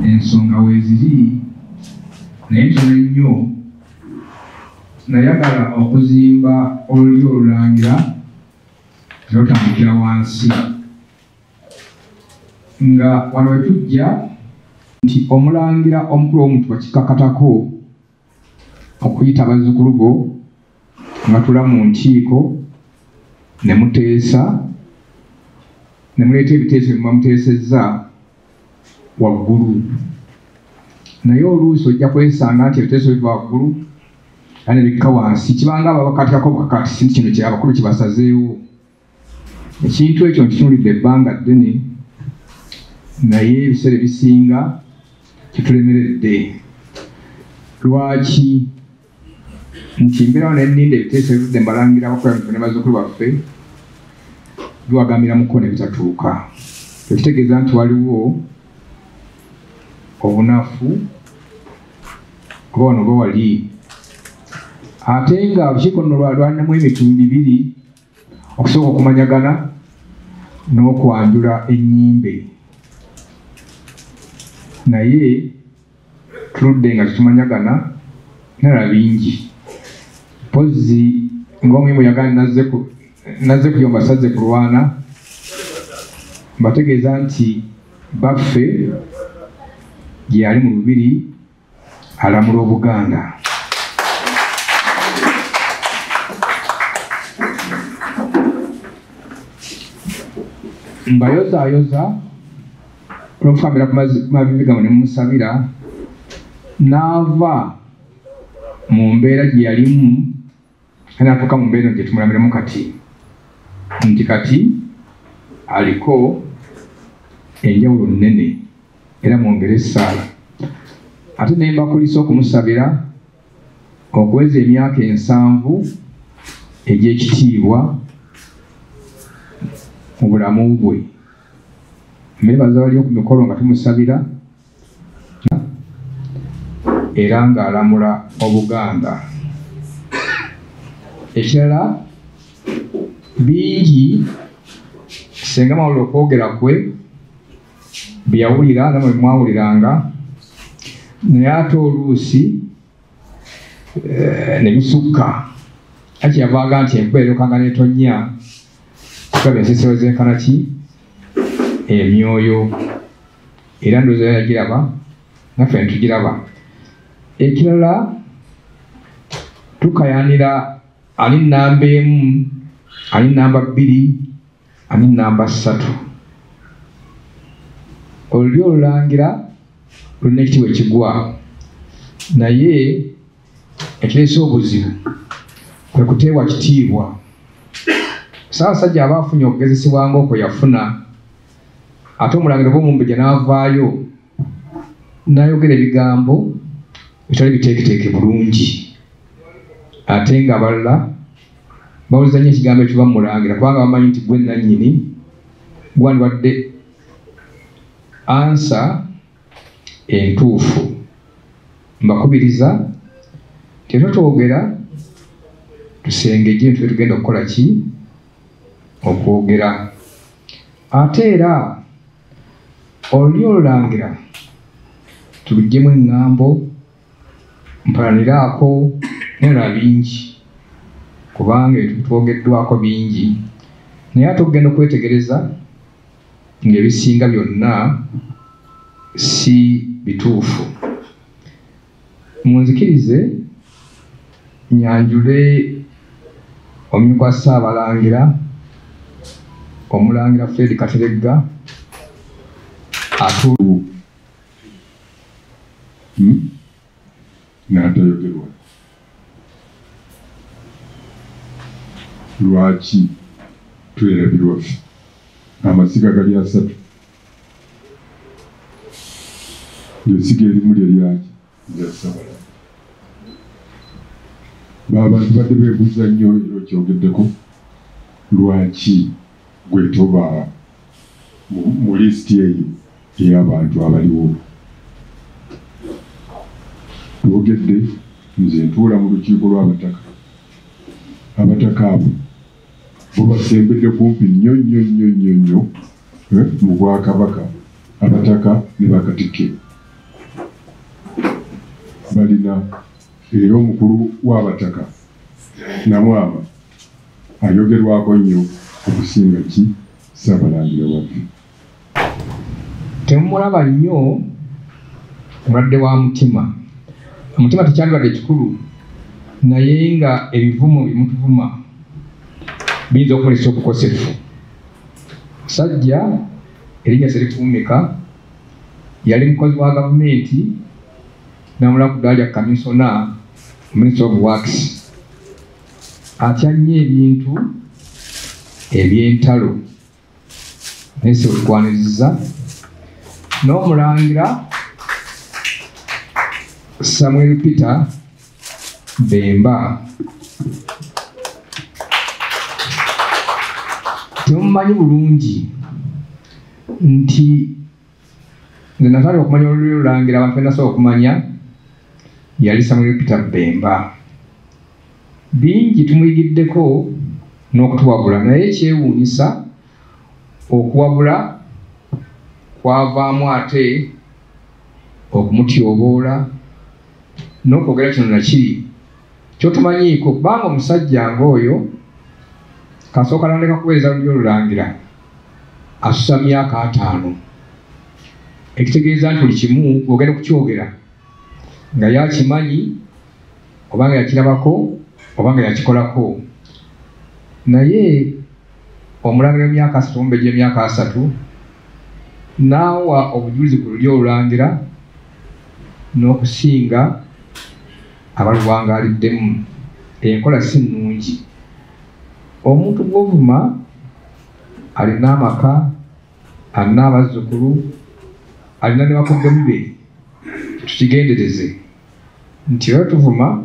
ensonga weeziri naye ntono nnyo nayagala okuzimba olulyo olulangira lwotambukira wansi nga wano wetujja nti omulangira omukulu w'omuntu bakikakatako okuyita abazzukulu bo nga tula mu nkiiko ne muteesa ne muleeta ebiteeso bye muba muteesezza waggulu naye oluusi ojja kwesanga nti ebiteeso biva waggulu ane bikka wansi kibanga ababakatikako bwakati sinti kino kye abakulu kibasazeewo ekintu ekyo nkitunulidde ebbanga ddene naye ebiseera ebisinga kitulemeredde lwaki nti mbeerawo nenninda ebiteeso ebivudde mbalangira abakulira ne bazzukulu baffe biwagamira muko ne bitatuuka ekitegeeza nti waliwo obunafu kuba wano bwe wali ate nga olukiiko luno lwalinamu emitundu ibiri okusooka okumanyagana n'okwanjula ennyimbe naye tuludde nga tetumanyagana nala bingi pozzi ng'omuyimu yagala nazze kuyomba sazze kulwana mbategeeza nti baffe gye yali mu lubiri alamula Obuganda mbayozaayoza olwokufambira ku mavivi gamwe ne mumusabira n'ava mu mbeera gye yalimu n'atuuka mu mbeera gye tumulamiramu kati nti kati aliko enjawulo nnene era mwongere essaala ate ne mbakulisa okumusabira okuweza emyaka 7 egy'ekitiibwa mu bulamu bwe mwebaza bali ku mikolo nga tumusabira era ng'alamula Obuganda ekirala bingi senga mawulire okwogera kwe byawulira namwe mwawuliranga naye ate oluusi ne bisukka akiyavaaga nti enkuba eryokanga n'etonnya kugaba ensisiro zenkana ki emyoyo era ndowooza yagiraba naffe netugiraba ekirala tukayanira ali nnamba 1 ali nnamba 2 ali nnamba 3 olulyo olulangira lulina ekitiibwa ekigwa naye ekireese obuzibu kwe kuteebwa kitiibwa Ssaabasajja aba afunye okugezesebwa ng'okwo yafuna ate omulangira gw'omumbejja n'avaayo n'ayogera ebigambo bitali biteeketeeke bulungi ate ng'abalala bawuliza nnyo ekigambo ekiva mu mulangira kubanga bamanyi nti gwe nannyini gwandibadde ansa entuufu mbakubiriza tetwogera tusengejje ntwe tugenda okukola ki okwogera ate era olulyo olulangira tulugyemu eŋŋambo mpalaniraako nera bingi kubanga twogeddwako bingi naye ate okugenda okwetegereza ng'ebisinga byonna si bituufu munzikirize nyanjule omumyu gwa Ssaabalangira omulangira Fred Kateregga atulu n'atayogerwa lwaki twerabirwa amasiga gali 3 lyesiga erimu lyeryaki lya Ssaabalangira baabantu badde beebuuza nnyo era okyogeddeko lwaki gwe toba mu lisiti eyo ey'abantu abaliwo twogedde nze ntuula mu lukiiko lw'abataka abataka abo bubasembedde kumpi nnyo mu Bwakabaka abataka ne bakatikkiro balina era omukulu w'abataka Namwama ayogerwako nnyo okusinga ki Ssaabalangira waffe. Temulaba nnyo mulwadde wa mutima. Omutima tekyandibadde kikulu naye nga ebivumo bimutuvuma biyinza okukolesa obukosefu. Musajja erinnya Serifumika yali mukozi wa gavumenti namula ku ddaala lya kamisona Minister of Works. Atya nnyo ebintu eby'entalo nese okwaniriza n'omulangira Samuel Peter Bemba. Temumanyi bulungi nti nze natali okumanya olulimi lulangira abantu benasobola okumanya yali Samuel Peter Bemba. Bingi tumuyigiddeko n'okutuwabula naye ekyewuunyisa okuwabula kwavaamu ate okumutyoboola n'okwogera kino nakiri kyotumanyiiko kubanga omusajja ng'oyo kasooka naleka kuweereza lulyo olulangira asusa myaka 5 ekitegeeza nti buli kimu ogenda kukyogera nga yakimanyi oba nga yakirabako oba nga yakikolako. Naye omulangira w'emyaka 3 omumbejja emyaka 3 n'awa obujulizi ku lulyo olulangira n'okusinga abaluwangaaliddemu. Enkola si nnungi. Omuntu gw'ovuma alina amaka, alina abazzukulu, alina ne bakoddomi be. Tukigendereze nti oyo tuvuma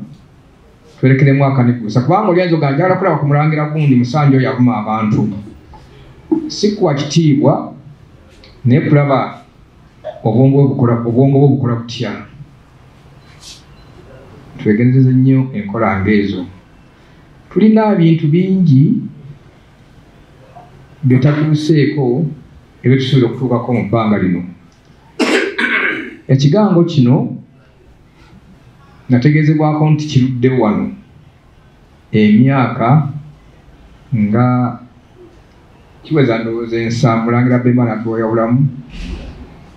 twerekeremu akanigusa kubanga olyanza oga njagala kulaba ku mulangira gundi Musanja oyo avuma abantu. Si kuwa kitiibwa naye kulaba obwongo bwe bukola butya. Twegendereze nnyo enkola ng'ezo. Tulina ebintu bingi bye tatuuseeko ebyo tusobola okutuukako mu bbanga lino. Ekigango kino nategeezebwako nti kirudde wano emyaka nga kiweza ndowooza ensa Mulangira Bemba n'atuwoya bulamu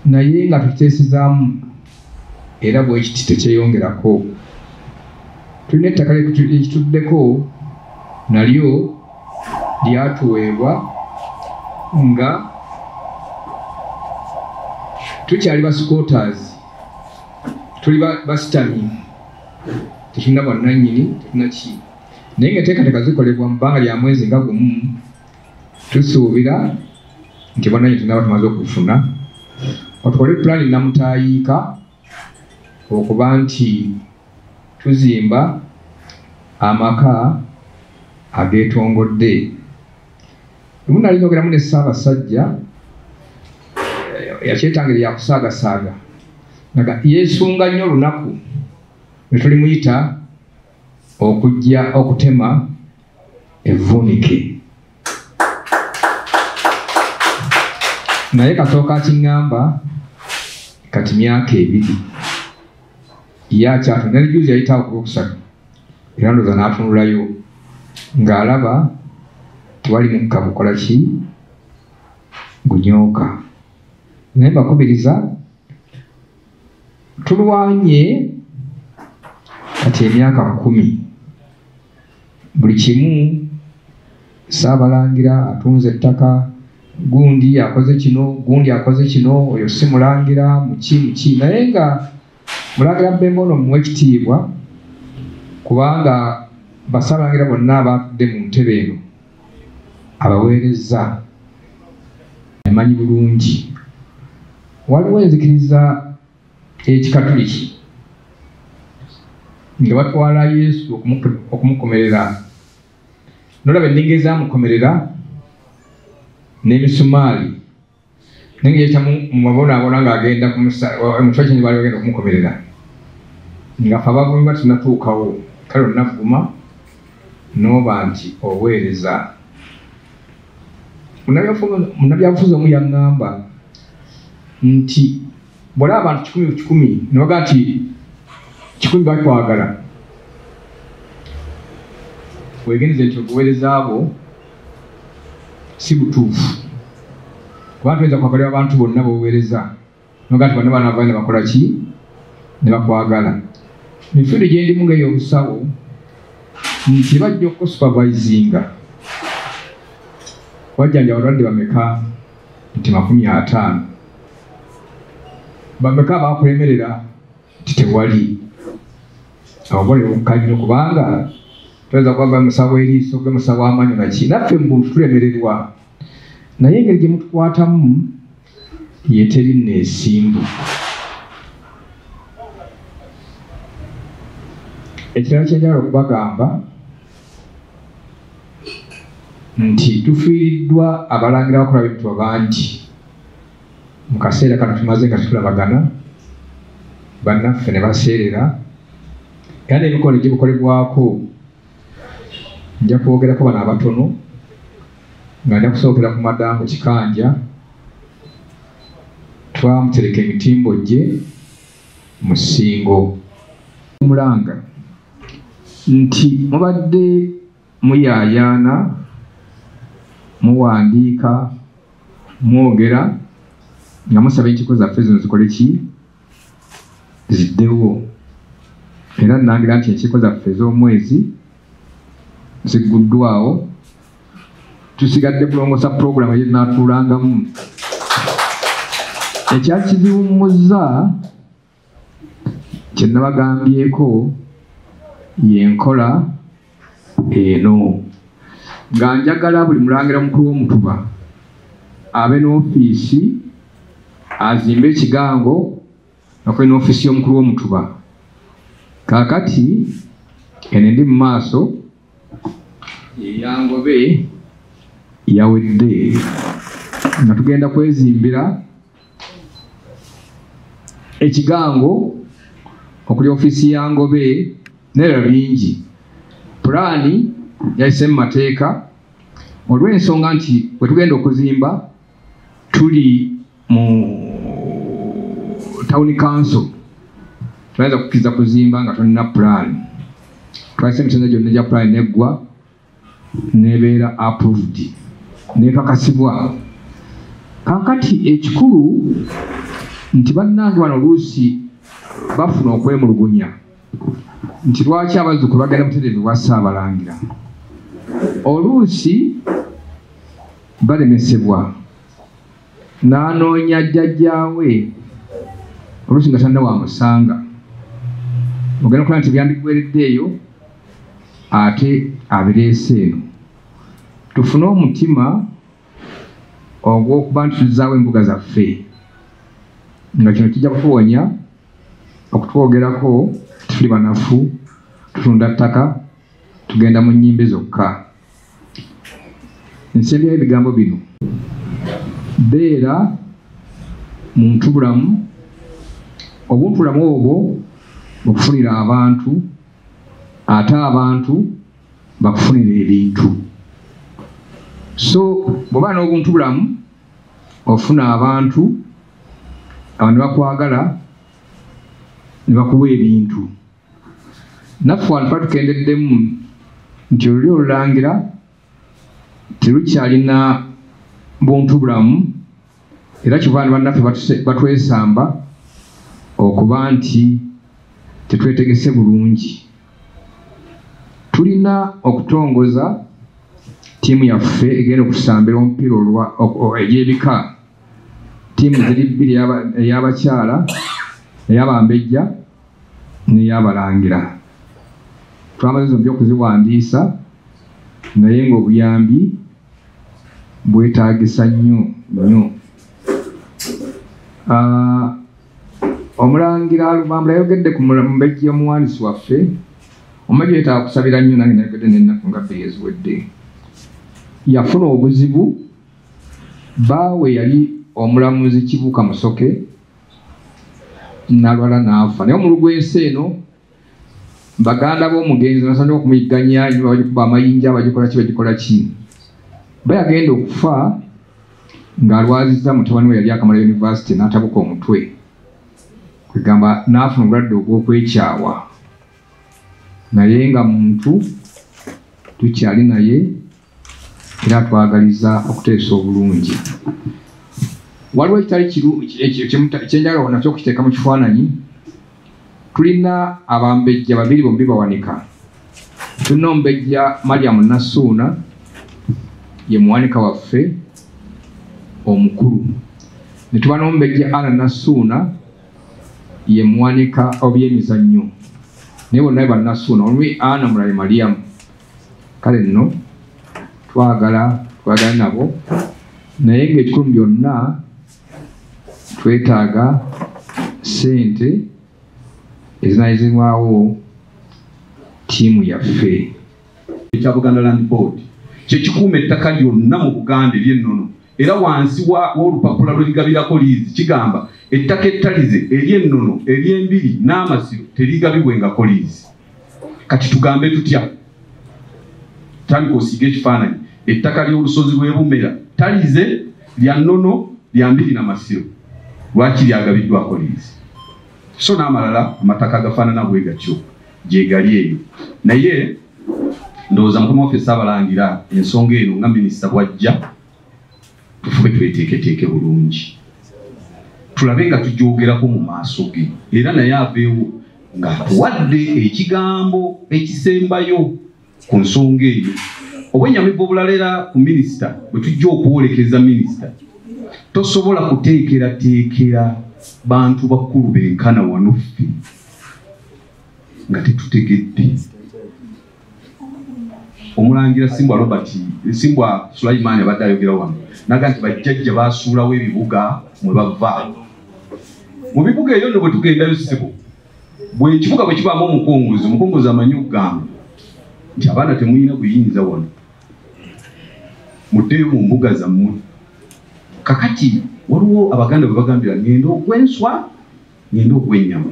naye nga tukiteesezaamu era bwe kiti tekyeyongerako. Tulina ettaka ekituddeko nalyo lyatuweebwa nga tukyali ba squatters, tuli basitami, tetulina bwannannyini, tetulina ki. Naye ng'enteekateeka zikolebwa mu bbanga lya mwezi nga gumu, tusuubira nti bwannannyini tunaba tumaze okufuna. Otukole pulaani namutaayiika okuba nti tuzimba amaka ageetongodde. Lumu nali njogeramu ne Ssaabasajja yakyetangire yakusaagasaaga naga yeesunga nnyo olunaku lwe tulimuyita okujja okutema evvuunike. Naye kasooka akiŋŋamba kati myaka 2 yakyatu nali juzi yayitawo ku Lwokusatu era ndowooza n'atunulayo ng'alaba tewali mukka bukola ki gunyooka. Naye mbakubiriza tulwanye kati emyaka 10 buli kimu Ssaabalangira atunze ettaka, gundi akoze kino, gundi akoze kino, oyo si mulangira muki. Naye nga Mulangira Bemba ono muwe ekitiibwa kubanga Bassaabalangira bonna abatudde mu ntebe eno abaweereza emanyi bulungi. Waliwo enzikiriza ekikatuliki nga batwala Yesu okumukomerera. Nolaba enninga ezaamukomerera n'emisumaali naye nga mu mabonaabona ng'agenda mu kifo kye baali bagenda okumukomerera nga fe abavumi batunatuukawo kale onnavuma n'oba nti oweereza munnabyabufuzi omu yaŋŋamba nti bw'olaba abantu 100 ne bagaa nti 100 bakwagala weegeneze nti obuweereza abo si butuufu kuba tuyinza kwagalira abantu bonna boweereza noga nti bonna bana ne bakola ki ne bakwagala mifiido gye ndimu ng'ey'obusawo nti bajja okusupervisinga wajjanja abalwadde bameka nti 50 bameka bakulemerera nti tewali obubonero bukkaanya kubanga tuyinza kuba musawo eriiso ge musawo amanyo naki naffe mu buntu tulemererwa naye engeri gye mutukwatamu yeteri neesimbu. Ekirala kyenjagala okubagamba nti tufiiriddwa abalangira bakola bintu bangi mu kaseera kano tumaze nga tutulabagana bannaffe ne baseerera era n'emikono gye bukolebwako nja kwogerako bano abatono nga nja kusookera ku Madamu Kikanja twamutereka emitimbo gye mu Ssingo Mulanga nti mubadde muyaayaana muwandiika mwogera nga musaba enkiiko zaffe zino zikole ki ziddewo era nangira nti enkiiko zaffe ez'omwezi zigguddwawo tusigadde kulongoosa puroguramu eyo tunaatuulangamu ekyakiziwummuza kye nabagambyeko yenkola eno nga njagala buli mulangira mukulu w'omutuba abe n'ofiisi azimbe ekigango nakuba n'ofiisi y'omukulu w'omutuba kaakati eno ndi mu maaso eyangobe yawedde nga tugenda kwezimbira ekigango okuli ofiisi ya Ngobe n'ebirala bingi. Pulaani yayise mu mateeka olw'ensonga nti bwe tugenda okuzimba tuli mu town council tuyinza kukkiriza kuzimba nga tulina pulaani twayise emitendera gyonna gya pulaani neggwa nebeera approved nekakasibwa. Kaakati ekikulu nti bannange wano oluusi bafuna okwemulugunya nti lwaki abazzukulu bagenda butereevu bwa Ssaabalangira oluusi balemesebwa n'anoonya jjajjaawe oluusi nga tanna wamusanga ogenda okulaba nti byandikuweereddeeyo ate abireese eno. Tufune omutima ogw'okuba nti tuzaawo embuga zaffe nga kino kijja kutuwonya okutwogerako tuli banafu tutunda ttaka tugenda mu nnyimbe zokka. Nsembyayo ebigambo bino beera muntu bulamu obuntubulamu obwo okufunira abantu ate abantu bakufunira ebintu. So bw'oba n'obuntu bulamu ofuna abantu abantu bakwagala ne bakuwa ebintu. Naffe wano tuba tukendeddemu nti oluli olulangira terukyalina buntu bulamu era kivaani bannaffe batwesamba okuba nti tetwetegese bulungi. Tulina okutongoza ttiimu yaffe egenda okusambira omupiira egy'ebika. Ttiimu ziri 2 ey'abakyala ey'abambejja n'ey'abalangira. Twamaze zombi okuziwandiisa naye ng'obuyambi bwetaagisa nnyo nnyo. Omulangira Lubambula yayogedde ku mubejja omuwandiisi waffe omubejja yeetaaga kusabira nnyo nange nayogedde n'ennaku nga bbiri eziwedde. Yafuna obuzibu baawe yali omulamuzi Kibuuka Musoke nalwala n'afa naye omulu gw'ensi eno baganda b'omugenzi basande okumuyigganya bagikuba amayinja bagikola ki bagikola ki bayagenda okufa ng'alwaziza mutabani we yali akamala university n'atabuka omutwe kwegamba n'afuna obulwadde obw'okwekyawa naye nga muntu tukyali naye era twagaliza okuteesa obulungi. Waliwo ekitali kyenjagala nakyo okukiteeka mu kifaananyi. Tulina abambejja babiri bombi bawanika. Tulina ombejja Mariam Nasuuna ye muwanika waffe omukulu, ne tuba n'ombejja Anna Nasuuna ye muwanika obyemizannyo, naye bonna ba Nasuuna olwi Anna mulale Mariam. Kale nno twagala nabo, naye ng'ekikulu byonna twetaaga ssente ezinaayizibwawo ttiimu yaffe. Ekya Buganda Land Board kye kikuuma ettaka lyonna mu Buganda ery'ennono, era wansi w'olupapula lw'erigabirako liizi kigamba ettaka ettalize ery'ennono ery'embiri n'amasiro terigabibwengako liizi. Kati tugambe tutya? Tandika osiige ekifaananyi. Ettaka ly'olusozi lw'Ebumera ttalize lya nnono lya mbiri n'amasiro, lwaki lyagabiddwako liizi? So n'amalala amataka agafaanana bwe gatyo gyegali eyo. Naye ndowooza Mukama waffe Ssaabalangira ensonga eno nga minisita bw'ajja tufube tweteeketeeke bulungi, tulabe nga tugyogerako mu maaso ge, era naye aveewo ng'atuwadde ekigambo ekisembayo ku nsonga eyo. Obwennyamivu obulala era ku minisita bwe tujja okwolekeza minisita, tosobola kuteekerateekera bantu bakulu benkana wano ffe nga tetutegedde. Omulangira Simbwa Sulaiman abadde ayogera wano naga nti bajjajja baasuulawo ebibuga mwe bava. Mu bibuga eyo nno bwe tugendayo ssebo, bwe ekibuga bwe kibaamu omukongozi amanyi okugamba nti abaana temulina buyinza wano, muddeyo mu mbuga zammwe. Kakati waliwo Abaganda bwe bagambira ngenda ogw'enswa ngenda ogw'ennyama.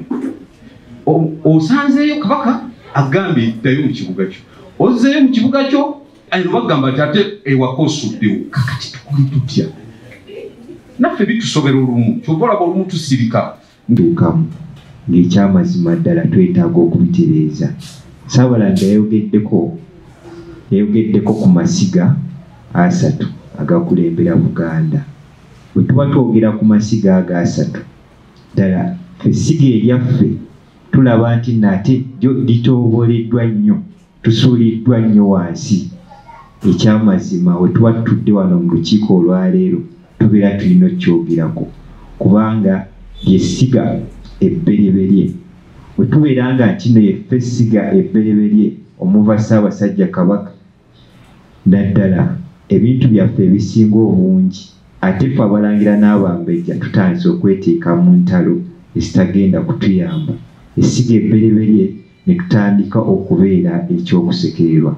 Osanzeeyo Kabaka agambye ddayo mu kibuga kyo, ozzeeyo mu kibuga kyo ayino bagamba nti ate ewaka osuddewo. Kakati tukole tutya? Naffe bitusobera olumu, kyova olaba olumu tusirika ndukamu ng'ekyamazima ddala twetaaga okubitereeza. Ssaabalangira yayogeddeko ku masiga 3 agakulembera Buganda. Bwe tuba twogera ku masiga ago 3 ddala essiga eryaffe tulaba nti nate litooboleddwa nnyo, tusuuliddwa nnyo wansi. Ekyamazima we tuba tutudde wano mu lukiiko olwaleero tubeera tulina okyogerako, kubanga ly'essiga ebbereberye. Bwe tubeera nga nti no yeffe essiga ebbereberye omuva Ssaabasajja Kabaka, naddala ebintu byaffe ebisinga obungi ate ffe Abalangira n'Abambejja tutandise okweteeka mu ntalo ezitagenda kutuyamba. Essiga ebbereberye ne tutandika okubeera ekyokusekererwa.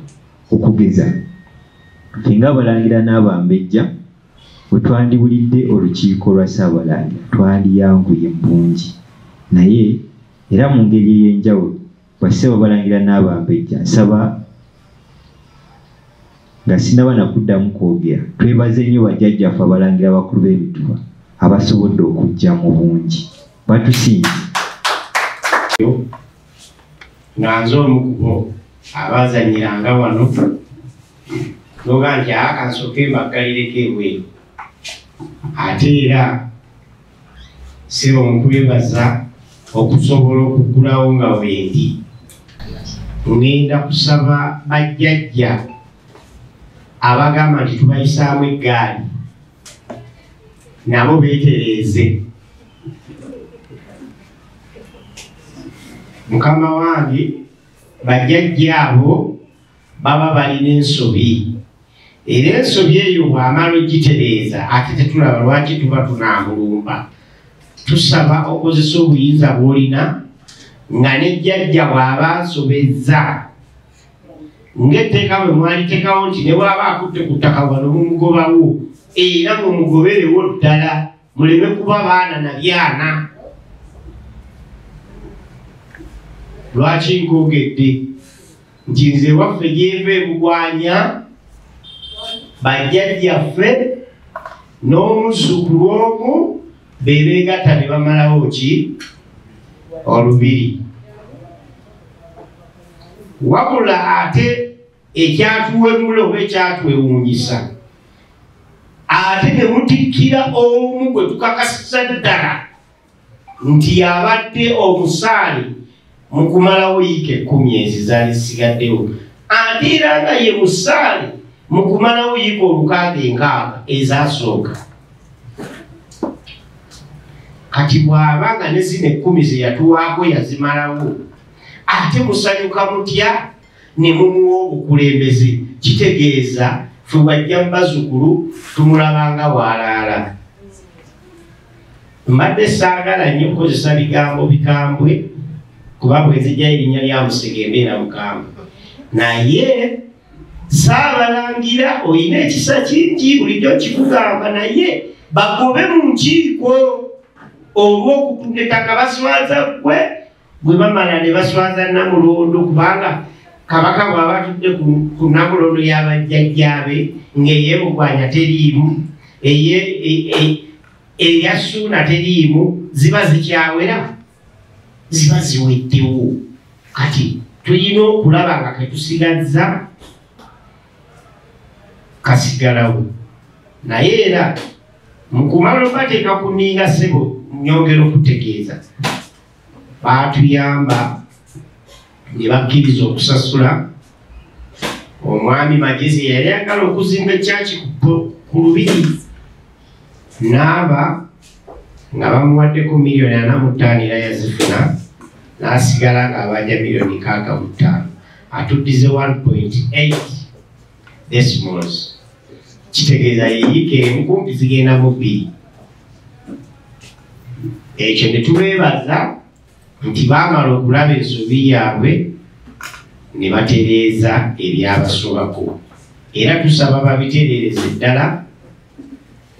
Okugeza ffe ng'Abalangira n'Abambejja bwe twandiwulidde olukiiko lwa Ssaabalangira twandiyanguye bungi, naye era mu ngeri ey'enjawulo bassebo Abalangira n'Abambejja nsaba nga sinaba nakuddamu kwogera twebaze nnyo bajjajjaffe Abalangira bakulu b'emituba abasobodde okujja mu bungi batusinze. Nga nze omu ku bo abazanyiranga wano noga nti akansooke mbaggalireko ebweru, ate era ssebo nkwebaza okusobola okuggulawo nga wendi. Ngenda kusaba bajjajja abagamba nti tubayisaamu eggaali nabo beetereeze. Mukama wange bajjajja abo baba balina ensobi, era ensobi eyo bw'amala ogitereeza ate tetulaba lwaki tuba tunaamulumba. Tusaba okozesa obuyinza bw'olina nga nejjajja bw'aba asobezza ng'etteeka bwe mwaliteekawo nti ne bw'aba akutte ku ttaka wano mumugobawo, era mumugoberewo ddala, muleme kuba baana na byana. Lwaki nkoogedde nti nze waffe gyeva ebugwanya bajjajjaffe n'omuzzukulu omu bebeegatta ne bamalawo ki olubiri. Wabula ate ekyatuwemula oba ekyatwewuunyisa, ate ne mutikkira omu gwe tukakasiza ddala nti yabadde omusaale mu kumalawo wiiki 10 ezizaali zisigaddewo, ate era nga ye musaale mu kumalawo wiiki 6 ezasooka. Kati bw'aba nga ne zino 10 ze yatuwaako yazimalawo, ate musanyuka mutya ne mumuwa obukulembeze? Kitegeeza ffe bwajja mu bazzukulu tumulabanga bw'alaala. Mbadde saagala nnyo kukozesa bigambo bikambwe kuba bwe nzijjayo erinnya lya Musegembe na mukambwe, naye Ssaabalangira olina ekisa kingi bulijjo kikugamba, naye bagobe mu nkiiko olw'okutunda ettaka baswaza ggwe bwe bamala ne baswaza Namulondo, kubanga Kabaka bw'aba atudde ku Namulondo y'abajjajjaabe ng'eyeebugwanya teriimu, eya Ssuuna teriimu, ziba zikyawera, ziba ziweddewo. Kati tulina okulaba nga ketusigazza kasigalawo. Naye era mu kumala obateeka kuninga ssebo, nyongera okutegeeza, baatuyamba ne bakkiriza okusasula omwami Magezi yali ayagala okuzimba ekyaki ku Lubiri, n'aba nga bamuwaddeko $45,000 era yazifuna, n'asigala ng'abanja $65,000, atuddize 1.8 decimals. Kitegeeza yiike emu kumpi zigenda mu 2. Ekyo ne tubeebaza nti baamala okulaba ensobi yaabwe ne batereeza ebyabasobako, era tusaba babitereereze ddala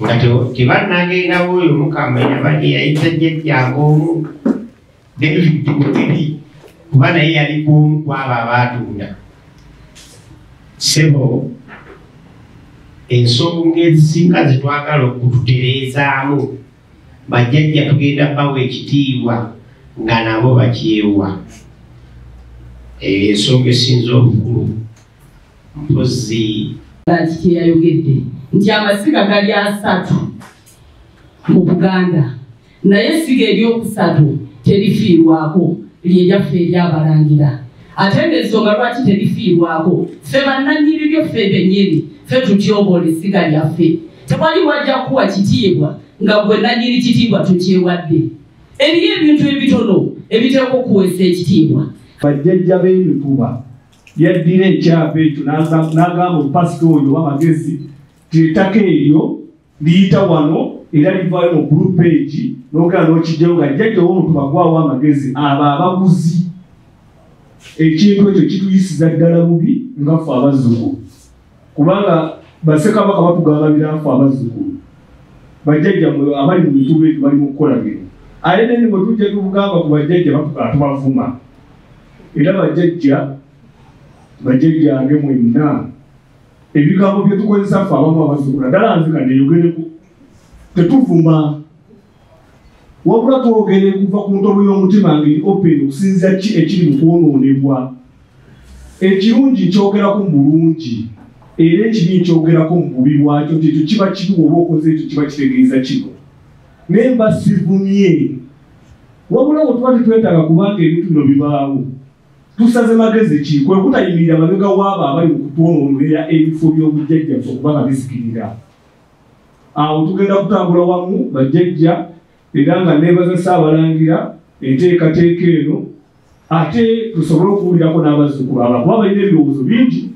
nga tebannagenda oyo Mukama bali yayita jjajjange omu David Mugeri, kuba naye yali kuomu kwabo abaatunda. Ssebo, ensonga ezisinga zetwagala okututereezaamu bajjajja tugenda bawa ekitiibwa nga nabo bakyewa. Ensonga esinza obukulu mpozi kiki yayogedde nti amasiga gali 3 mu Buganda, naye essiga eryokusatu terifiirwako lyejjaffe eryabalangira. Ate ng'ensonga lwaki terifiirwako, ffe bannannyini ffe bennyini ffe tutyoboola essiga lyaffe. Tewali wajja kuwa kitiibwa nga gwe nannyini kitiibwa tukyewadde. Eriyo ebintu ebitono ebiteekwa okuweesa ekitiibwa. Bajjajja b'emituba yaddira ekyapa ekyo n'agamba Pasika oyo w'amagezi ti ettaka eryo liyita wano era livaayo mu group page, n'ogenda n'okijjayo nga jjajja w'omutuba gwawo amagezi abo abaguzi. Ekintu ekyo kituyisiza ddala bubi nga ffe abazzukulu, kubanga Bassekabaka batugamba birafu abazzukulu. Bajjajja abali mu mituba ekyo bali mu kukola bino. Ate ne bwe tujja tubugamba ku bajjajja batugaa tubavuma. Era bajjajjange mwenna ebigambo bye tukozesa ffe abamu abazzukulu, ddala nzika neeyogereko, tetuvuma wabula twogere kuva ku ntobo y'omutima ngeri open okusinziira ki ekiri mu kwonoonebwa. Ekirungi kyogerako mu bulungi era ekibi kyogerako mu bubi bwakyo, nti ekyo kiba kibi oba okoze ekyo kiba kitegeeza kino. Naye mba sivumye, wabula bwe tuba tetwetaaga kubanga ebintu bino bibaawo, tusaze magezi ki kwe kutayimirira mabega w'abo abali mu kutwonoonera ebifo by'obujjajjaffe okuba nga bisikirira. Awo tugenda kutambula wamu bajjajja, era nga neebaza Ssaabalangira enteekateeka eno, ate tusobole okuwulirako n'abazzukulu abo kuba balina ebirowoozo bingi